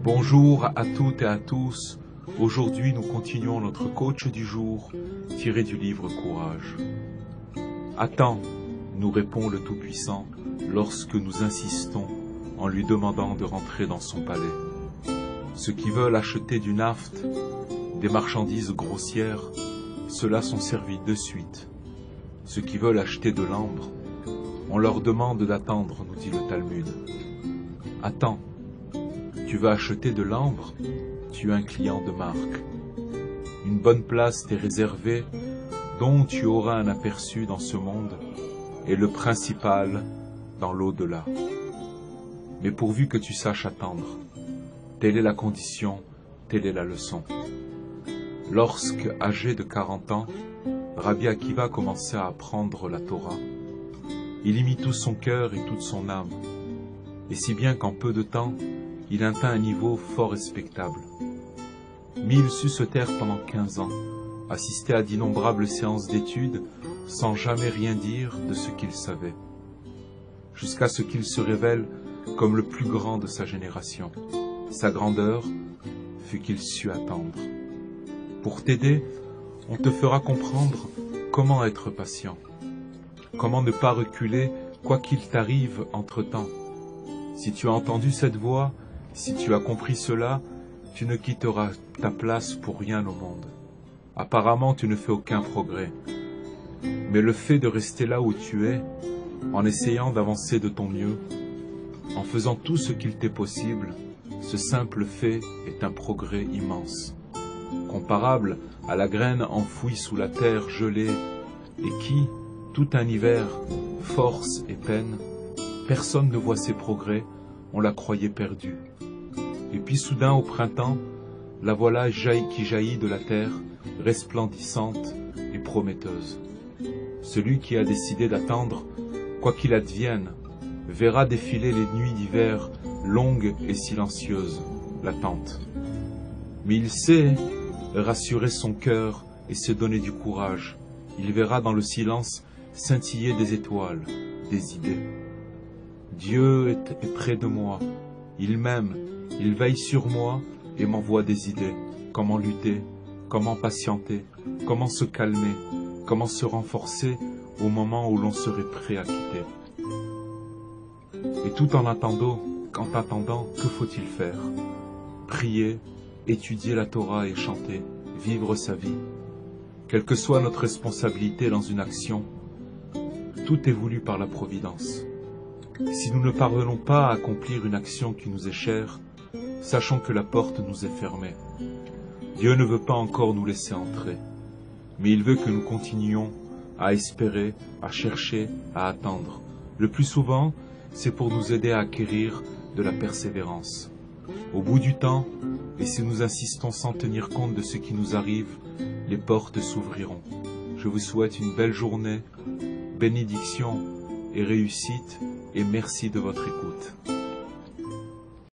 Bonjour à toutes et à tous. Aujourd'hui, nous continuons notre coach du jour, tiré du livre Courage. Attends, nous répond le Tout-Puissant lorsque nous insistons en lui demandant de rentrer dans son palais. Ceux qui veulent acheter du naphte, des marchandises grossières, ceux-là sont servis de suite. Ceux qui veulent acheter de l'ambre, on leur demande d'attendre, nous dit le Talmud. Attends, tu veux acheter de l'ambre, tu es un client de marque. Une bonne place t'est réservée, dont tu auras un aperçu dans ce monde, et le principal dans l'au-delà. Mais pourvu que tu saches attendre, telle est la condition, telle est la leçon. Lorsque, âgé de 40 ans, Rabbi Akiva commençait à apprendre la Torah, il y mit tout son cœur et toute son âme, et si bien qu'en peu de temps, il atteint un niveau fort respectable. Mais il sut se taire pendant 15 ans, assister à d'innombrables séances d'études, sans jamais rien dire de ce qu'il savait, jusqu'à ce qu'il se révèle comme le plus grand de sa génération. Sa grandeur fut qu'il sut attendre. Pour t'aider, on te fera comprendre comment être patient, comment ne pas reculer quoi qu'il t'arrive entre-temps. Si tu as entendu cette voix, si tu as compris cela, tu ne quitteras ta place pour rien au monde. Apparemment, tu ne fais aucun progrès. Mais le fait de rester là où tu es, en essayant d'avancer de ton mieux, en faisant tout ce qu'il t'est possible, ce simple fait est un progrès immense, comparable à la graine enfouie sous la terre gelée et qui, tout un hiver, force et peine, personne ne voit ses progrès, on la croyait perdue. Et puis soudain au printemps, la voilà qui jaillit de la terre, resplendissante et prometteuse. Celui qui a décidé d'attendre, quoi qu'il advienne, verra défiler les nuits d'hiver longues et silencieuses, l'attente. Mais il sait rassurer son cœur et se donner du courage. Il verra dans le silence scintiller des étoiles, des idées. Dieu est près de moi, il m'aime, il veille sur moi et m'envoie des idées. Comment lutter, comment patienter, comment se calmer, comment se renforcer au moment où l'on serait prêt à quitter. Et tout en attendant, que faut-il faire? Prier, étudier la Torah et chanter, vivre sa vie. Quelle que soit notre responsabilité dans une action, tout est voulu par la Providence. Si nous ne parvenons pas à accomplir une action qui nous est chère, sachons que la porte nous est fermée. Dieu ne veut pas encore nous laisser entrer, mais il veut que nous continuions à espérer, à chercher, à attendre. Le plus souvent, c'est pour nous aider à acquérir de la persévérance. Au bout du temps, et si nous insistons sans tenir compte de ce qui nous arrive, les portes s'ouvriront. Je vous souhaite une belle journée, bénédiction et réussite, et merci de votre écoute.